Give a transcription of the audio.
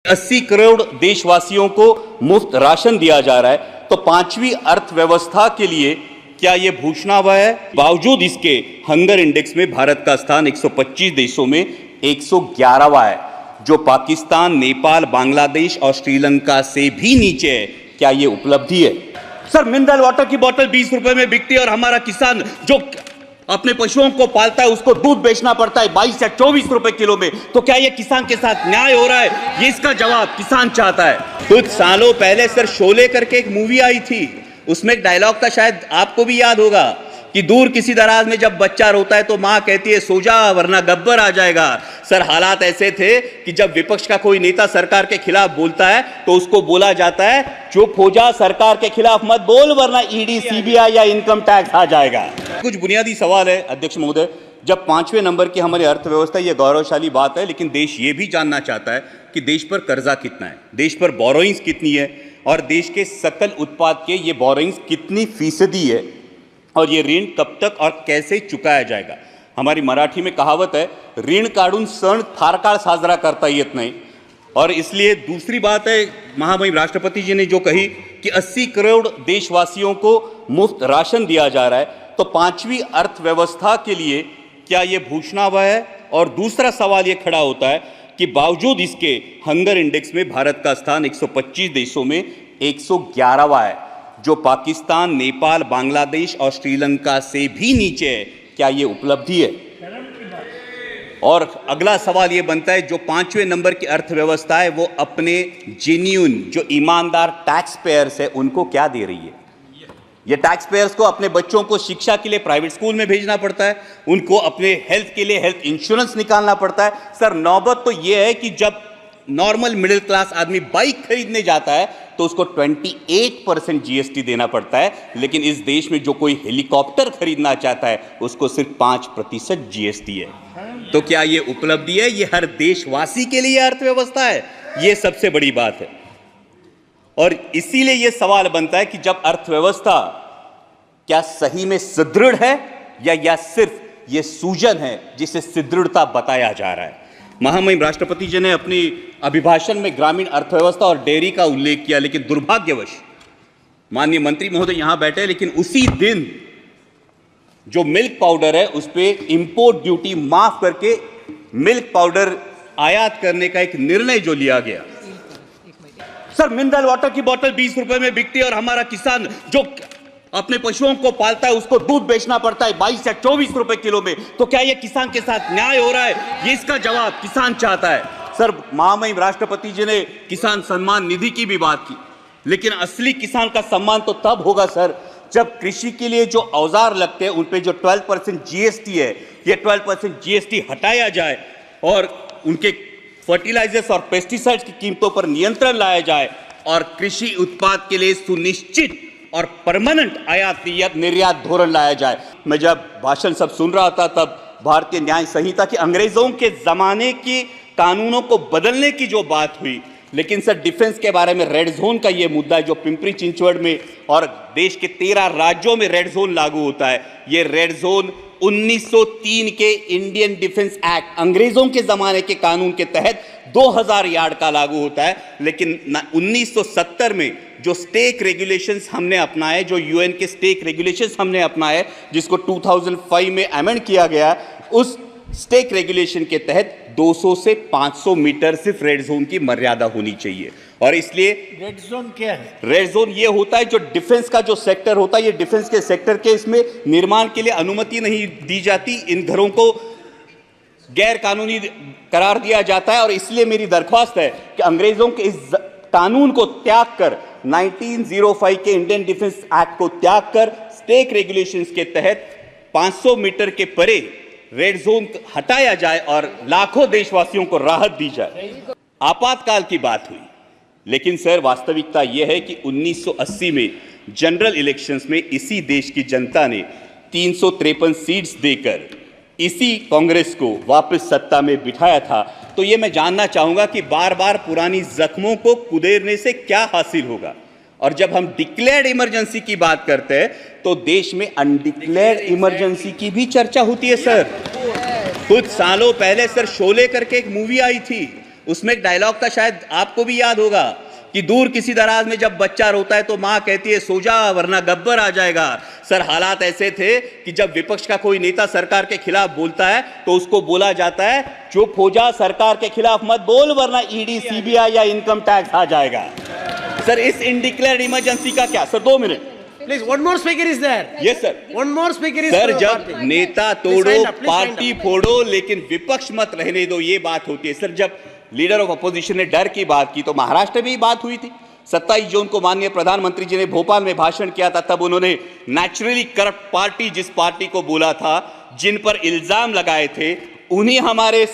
80 करोड़ देशवासियों को मुफ्त राशन दिया जा रहा है, तो पांचवी अर्थव्यवस्था के लिए क्या ये भूषणावह है? बावजूद इसके हंगर इंडेक्स में भारत का स्थान 125 देशों में 111वां है, जो पाकिस्तान, नेपाल, बांग्लादेश और श्रीलंका से भी नीचे है। क्या ये उपलब्धि है? सर, मिनरल वाटर की बोतल 20 रुपए में बिकती है और हमारा किसान जो अपने पशुओं को पालता है उसको दूध बेचना पड़ता है 22 या 24 रुपए किलो में। तो क्या ये किसान के साथ न्याय हो रहा है? ये इसका जवाब किसान चाहता है। कुछ सालों पहले सर शोले करके एक मूवी आई थी, उसमें एक डायलॉग था, शायद आपको भी याद होगा, कि दूर किसी दराज में जब बच्चा रोता है तो मां कहती है सो जा वरना गब्बर आ जाएगा। सर, हालात ऐसे थे कि जब विपक्ष का कोई नेता सरकार के खिलाफ बोलता है तो उसको बोला जाता है चुप हो जा, सरकार के खिलाफ मत बोल वरना ईडी, सीबीआई या इनकम टैक्स आ जाएगा। कुछ बुनियादी सवाल है अध्यक्ष महोदय। जब 5वें नंबर की हमारी अर्थव्यवस्था, यह गौरवशाली बात है, लेकिन देश ये भी जानना चाहता है कि देश पर कर्जा कितना है, देश पर बोरोइंग्स कितनी है और देश के सकल उत्पाद के ये बोरोइंग्स कितनी फीसदी है और ये ऋण कब तक और कैसे चुकाया जाएगा। हमारी मराठी में कहावत है, ऋण काढून सण फार काळ साजरा करता येत नाही। और इसलिए दूसरी बात है, महामहिम राष्ट्रपति जी ने जो कही कि 80 करोड़ देशवासियों को मुफ्त राशन दिया जा रहा है, तो पांचवी अर्थव्यवस्था के लिए क्या ये भूषणावह है? और दूसरा सवाल ये खड़ा होता है कि बावजूद इसके हंगर इंडेक्स में भारत का स्थान 125 देशों में 111वां है, जो पाकिस्तान, नेपाल, बांग्लादेश और श्रीलंका से भी नीचे है। क्या ये उपलब्धि है? और अगला सवाल ये बनता है, जो 5वें नंबर की अर्थव्यवस्था है वो अपने जेन्युइन, जो ईमानदार टैक्स पेयर्स है, उनको क्या दे रही है? ये टैक्स पेयर्स को अपने बच्चों को शिक्षा के लिए प्राइवेट स्कूल में भेजना पड़ता है, उनको अपने हेल्थ के लिए हेल्थ इंश्योरेंस निकालना पड़ता है। सर, नौबत तो ये है कि जब नॉर्मल मिडिल क्लास आदमी बाइक खरीदने जाता है तो उसको 28% जीएसटी देना पड़ता है, लेकिन इस देश में जो कोई हेलीकॉप्टर खरीदना चाहता है उसको सिर्फ 5% जीएसटी है। तो क्या ये उपलब्धि है? ये हर देशवासी के लिए अर्थव्यवस्था है? ये सबसे बड़ी बात है। और इसीलिए ये सवाल बनता है कि जब अर्थव्यवस्था क्या सही में सुदृढ़ है या सिर्फ ये सूजन है जिसे सुदृढ़ता बताया जा रहा है। महामहिम राष्ट्रपति जी ने अपनी अभिभाषण में ग्रामीण अर्थव्यवस्था और डेयरी का उल्लेख किया, लेकिन दुर्भाग्यवश माननीय मंत्री महोदय यहां बैठे, लेकिन उसी दिन जो मिल्क पाउडर है उस पर इंपोर्ट ड्यूटी माफ करके मिल्क पाउडर आयात करने का एक निर्णय जो लिया गया। सर, मिनरल वाटर की बोतल 20 रुपए में बिकती है और हमारा किसान जो अपने पशुओं को पालता है उसको दूध बेचना पड़ता है 22 या 24 रुपए किलो में। तो क्या ये किसान के साथ न्याय हो रहा है? ये इसका जवाब किसान चाहता है। सर, महामहिम राष्ट्रपति जी ने किसान सम्मान निधि की भी बात की, लेकिन असली किसान का सम्मान तो तब होगा सर जब कृषि के लिए जो औजार लगते हैं उन पे जो 12% जीएसटी है, ये 12% जीएसटी हटाया जाए और उनके फर्टिलाइजर्स और पेस्टिसाइड्स की कीमतों पर नियंत्रण लाया जाए और कृषि उत्पाद के लिए सुनिश्चित और परमानेंट आयात निर्यात धोरण लाया जाए। मैं जब भाषण सब सुन रहा था तब भारतीय न्याय संहिता की अंग्रेजों के जमाने की कानूनों को बदलने की जो बात हुई, लेकिन सर डिफेंस के बारे में रेड जोन का ये मुद्दा है जो पिंपरी चिंचवड़ में और देश के 13 राज्यों में रेड जोन लागू होता है। ये रेड जोन 1903 के इंडियन डिफेंस एक्ट, अंग्रेजों के जमाने के कानून के तहत 2000 यार्ड का लागू होता है, लेकिन 1970 में जो स्टेक रेगुलेशंस हमने अपनाए, जो यूएन के स्टेक रेगुलेशंस हमने अपनाए, जिसको 2005 में अमेंड किया गया, उस स्टेक रेगुलेशन के तहत 200 से 500 मीटर सिर्फ रेड जोन की मर्यादा होनी चाहिए। और इसलिए रेड जोन क्या है? रेड जोन ये होता है जो डिफेंस का जो सेक्टर होता है, ये डिफेंस के सेक्टर के इसमें निर्माण के लिए अनुमति नहीं दी जाती, इन घरों को गैर कानूनी करार दिया जाता है। और इसलिए मेरी दरख्वास्त है कि अंग्रेजों के इस कानून को त्याग कर 1905 के इंडियन डिफेंस एक्ट को त्याग कर स्टेक रेगुलेशंस के तहत 500 मीटर के परे रेड जोन हटाया जाए और लाखों देशवासियों को राहत दी जाए। आपातकाल की बात हुई, लेकिन सर वास्तविकता यह है कि 1980 में जनरल इलेक्शंस में इसी देश की जनता ने 353 सीट्स देकर इसी कांग्रेस को वापस सत्ता में बिठाया था। तो ये मैं जानना चाहूंगा कि बार बार पुरानी जख्मों को कुदेरने से क्या हासिल होगा। और जब हम डिक्लेयर्ड इमरजेंसी की बात करते हैं तो देश में अनडिक्लेयर्ड इमरजेंसी की भी चर्चा होती है सर। कुछ सालों पहले सर शोले करके एक मूवी आई थी, उसमें एक डायलॉग था, शायद आपको भी याद होगा, कि दूर किसी दराज में जब बच्चा रोता है तो मां कहती है सो जा वरना गब्बर आ जाएगा। सर, हालात ऐसे थे कि जब विपक्ष का कोई नेता सरकार के खिलाफ बोलता है तो उसको बोला जाता है चुप हो जा, सरकार के खिलाफ मत बोल वरना ईडी सीबीआई या इनकम टैक्स आ जाएगा। सर, इस इनडिक्लेयर्ड इमरजेंसी का क्या? Sir 2 minute Please, one more speaker is there. Yes sir. One more speaker is sir, for जब party. नेता Please तोड़ो wind up, please wind party up. फोड़ो लेकिन विपक्ष मत रहने दो, ये बात होती है। सर, जब लीडर ऑफ अपोजिशन ने डर की बात की तो महाराष्ट्र में भी बात हुई थी। 27 जून को माननीय प्रधानमंत्री जी ने भोपाल में भाषण किया था, तब उन्होंने नेचुरली करप्ट पार्टी जिस पार्टी को बोला था, जिन पर इल्जाम लगाए थे, उन्हीं हमारे